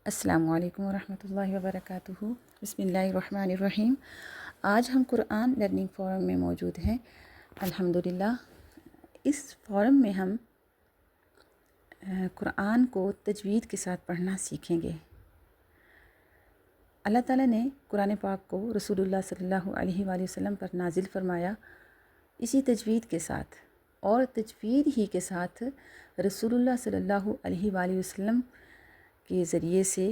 السلام علیکم ورحمۃ اللہ وبرکاتہ۔ بسم اللہ الرحمن الرحیم۔ آج ہم قرآن لرننگ فورم میں موجود ہیں الحمدللہ۔ اس فورم میں ہم قرآن کو تجوید کے ساتھ پڑھنا سیکھیں گے۔ اللہ تعالیٰ نے قرآن پاک کو رسول اللہ صلی اللہ علیہ وآلہ وسلم پر نازل فرمایا اسی تجوید کے ساتھ، اور تجوید ہی کے ساتھ رسول اللہ صلی اللہ علیہ وآلہ وسلم کے ذریعے سے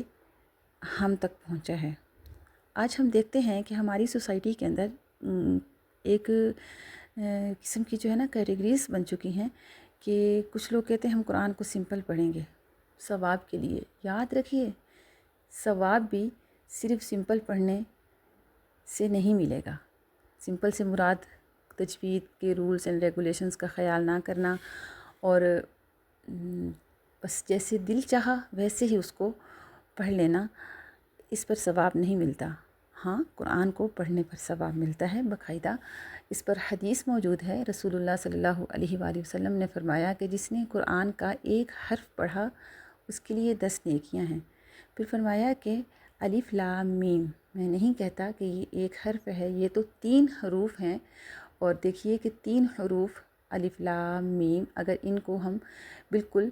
ہم تک پہنچا ہے۔ آج ہم دیکھتے ہیں کہ ہماری سوسائٹی کے اندر ایک قسم کی جو ہے نا کیٹیگریز بن چکی ہیں کہ کچھ لوگ کہتے ہیں ہم قرآن کو سمپل پڑھیں گے ثواب کے لیے۔ یاد رکھیے، ثواب بھی صرف سمپل پڑھنے سے نہیں ملے گا۔ سمپل سے مراد تجوید کے رولز اینڈ ریگولیشنز کا خیال نہ کرنا اور بس جیسے دل چاہا ویسے ہی اس کو پڑھ لینا، اس پر ثواب نہیں ملتا۔ ہاں، قرآن کو پڑھنے پر ثواب ملتا ہے باقاعدہ۔ اس پر حدیث موجود ہے، رسول اللہ صلی اللہ علیہ وآلہ وسلم نے فرمایا کہ جس نے قرآن کا ایک حرف پڑھا اس کے لیے 10 نیکیاں ہیں۔ پھر فرمایا کہ الف لام میم، میں نہیں کہتا کہ یہ ایک حرف ہے، یہ تو 3 حروف ہیں، اور دیکھیے کہ 3 حروف الف لام میم اگر ان کو ہم بالکل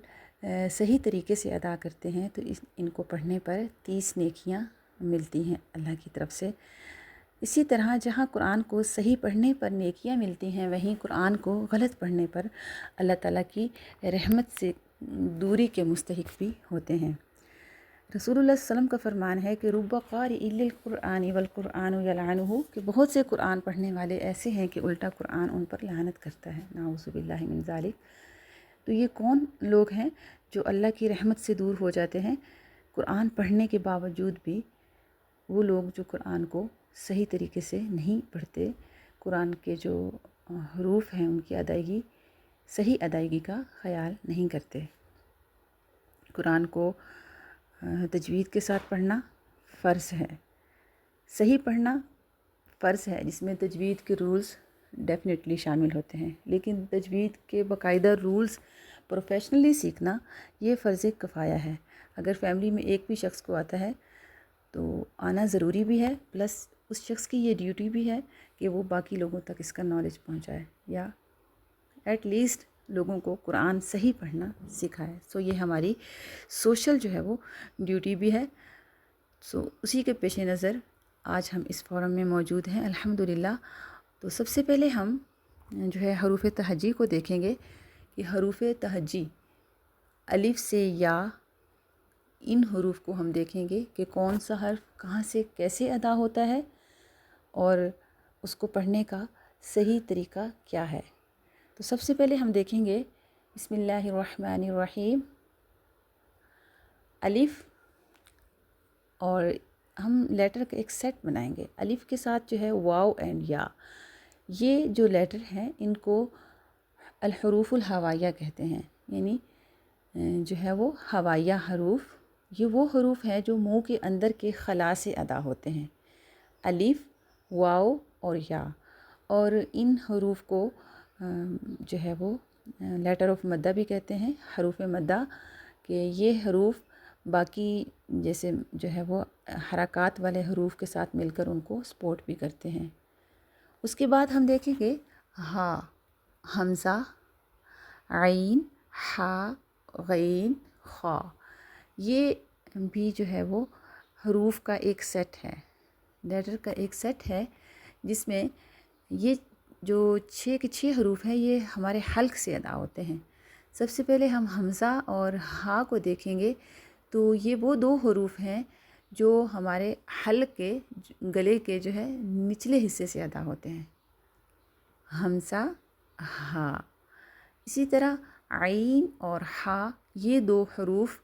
صحیح طریقے سے ادا کرتے ہیں تو ان کو پڑھنے پر 30 نیکیاں ملتی ہیں اللہ کی طرف سے۔ اسی طرح جہاں قرآن کو صحیح پڑھنے پر نیکیاں ملتی ہیں، وہیں قرآن کو غلط پڑھنے پر اللہ تعالیٰ کی رحمت سے دوری کے مستحق بھی ہوتے ہیں۔ رسول اللہ صلی اللہ علیہ وسلم کا فرمان ہے کہ رب قارئ للقرآن والقرآن یلعنہ، کہ بہت سے قرآن پڑھنے والے ایسے ہیں کہ الٹا قرآن ان پر لعنت کرتا ہے، نعوذ باللہ من ذالک۔ تو یہ کون لوگ ہیں جو اللہ کی رحمت سے دور ہو جاتے ہیں قرآن پڑھنے کے باوجود بھی؟ وہ لوگ جو قرآن کو صحیح طریقے سے نہیں پڑھتے، قرآن کے جو حروف ہیں ان کی ادائیگی، صحیح ادائیگی کا خیال نہیں کرتے۔ قرآن کو تجوید کے ساتھ پڑھنا فرض ہے، صحیح پڑھنا فرض ہے، جس میں تجوید کے رولز ڈیفینیٹلی شامل ہوتے ہیں، لیکن تجوید کے باقاعدہ رولز پروفیشنلی سیکھنا یہ فرض کفایہ ہے۔ اگر فیملی میں ایک بھی شخص کو آتا ہے تو آنا ضروری بھی ہے، پلس اس شخص کی یہ ڈیوٹی بھی ہے کہ وہ باقی لوگوں تک اس کا نالج پہنچائے، یا ایٹ لیسٹ لوگوں کو قرآن صحیح پڑھنا سکھائے۔ سو یہ ہماری سوشل جو ہے وہ ڈیوٹی بھی ہے۔ سو اسی کے پیش نظر آج ہم اس فورم میں موجود ہیں الحمدللہ۔ تو سب سے پہلے ہم جو ہے حروف تہجی کو دیکھیں گے کہ حروف تہجی الف سے یا، ان حروف کو ہم دیکھیں گے کہ کون سا حرف کہاں سے کیسے ادا ہوتا ہے اور اس کو پڑھنے کا صحیح طریقہ کیا ہے۔ تو سب سے پہلے ہم دیکھیں گے بسم اللہ الرحمن الرحیم، الف، اور ہم لیٹر کا ایک سیٹ بنائیں گے۔ الف کے ساتھ جو ہے واو اینڈ یا، یہ جو لیٹر ہیں ان کو الحروف الہوائیہ کہتے ہیں، یعنی جو ہے وہ ہوائیہ حروف۔ یہ وہ حروف ہیں جو منہ کے اندر کے خلا سے ادا ہوتے ہیں، الف، واو اور یا۔ اور ان حروف کو جو ہے وہ لیٹر آف مدہ بھی کہتے ہیں، حروف مدہ، کہ یہ حروف باقی جیسے جو ہے وہ حرکات والے حروف کے ساتھ مل کر ان کو سپورٹ بھی کرتے ہیں۔ اس کے بعد ہم دیکھیں گے ہا، حمزہ، عین، ہا، غین، خا۔ یہ بھی جو ہے وہ حروف کا ایک سیٹ ہے، لیٹر کا ایک سیٹ ہے، جس میں یہ جو 6 کے 6 حروف ہیں یہ ہمارے حلق سے ادا ہوتے ہیں۔ سب سے پہلے ہم حمزہ اور ہا کو دیکھیں گے تو یہ وہ 2 حروف ہیں جو ہمارے حلق کے گلے کے جو ہے نچلے حصے سے ادا ہوتے ہیں، حمزہ، ہا۔ اسی طرح عین اور ہا، یہ 2 حروف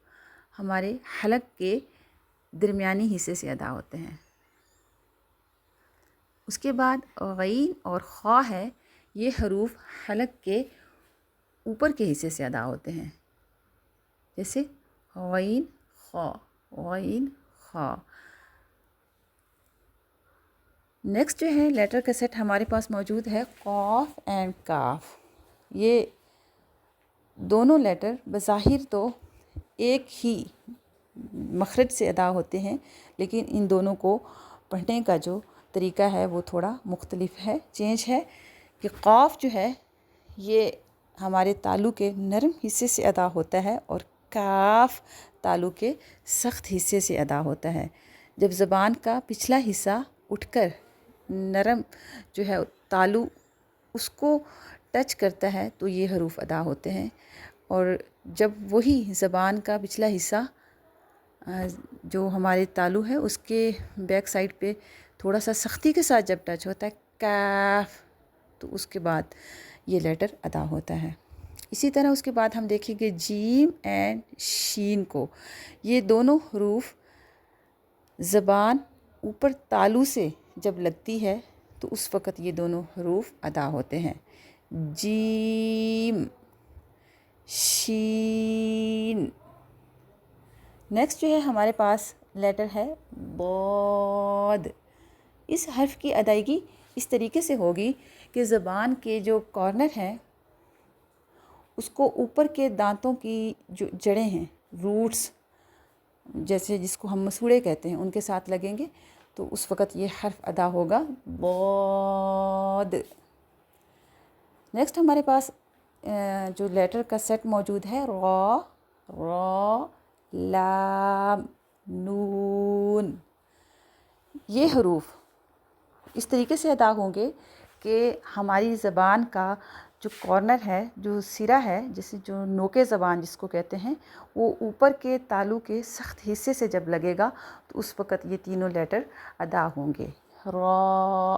ہمارے حلق کے درمیانی حصے سے ادا ہوتے ہیں۔ اس کے بعد غین اور خا ہے، یہ حروف حلق کے اوپر کے حصے سے ادا ہوتے ہیں، جیسے غین خا، غین خا۔ نیکسٹ جو ہے لیٹر کا سیٹ ہمارے پاس موجود ہے قاف اینڈ کاف۔ یہ دونوں لیٹر بظاہر تو ایک ہی مخرج سے ادا ہوتے ہیں، لیکن ان دونوں کو پڑھنے کا جو طریقہ ہے وہ تھوڑا مختلف ہے، چینج ہے، کہ قاف جو ہے یہ ہمارے تالو کے نرم حصے سے ادا ہوتا ہے اور کاف تالو کے سخت حصے سے ادا ہوتا ہے۔ جب زبان کا پچھلا حصہ اٹھ کر نرم جو ہے تالو اس کو ٹچ کرتا ہے تو یہ حروف ادا ہوتے ہیں، اور جب وہی زبان کا پچھلا حصہ جو ہمارے تالو ہے اس کے بیک سائڈ پہ تھوڑا سا سختی کے ساتھ جب ٹچ ہوتا ہے کاف، تو اس کے بعد یہ لیٹر ادا ہوتا ہے۔ اسی طرح اس کے بعد ہم دیکھیں گے جیم اینڈ شین کو، یہ دونوں حروف زبان اوپر تالو سے جب لگتی ہے تو اس وقت یہ دونوں حروف ادا ہوتے ہیں، جیم، شین۔ نیکسٹ جو ہے ہمارے پاس لیٹر ہے بود۔ اس حرف کی ادائیگی اس طریقے سے ہوگی کہ زبان کے جو کارنر ہیں اس کو اوپر کے دانتوں کی جو جڑیں ہیں، روٹس، جیسے جس کو ہم مسوڑے کہتے ہیں، ان کے ساتھ لگیں گے تو اس وقت یہ حرف ادا ہوگا بود۔ نیکسٹ ہمارے پاس جو لیٹر کا سیٹ موجود ہے را، را، لام، نون۔ یہ حروف اس طریقے سے ادا ہوں گے کہ ہماری زبان کا جو کارنر ہے، جو سرا ہے، جسے جو نوک زبان جس کو کہتے ہیں، وہ اوپر کے تالو کے سخت حصے سے جب لگے گا تو اس وقت یہ تینوں لیٹر ادا ہوں گے، را،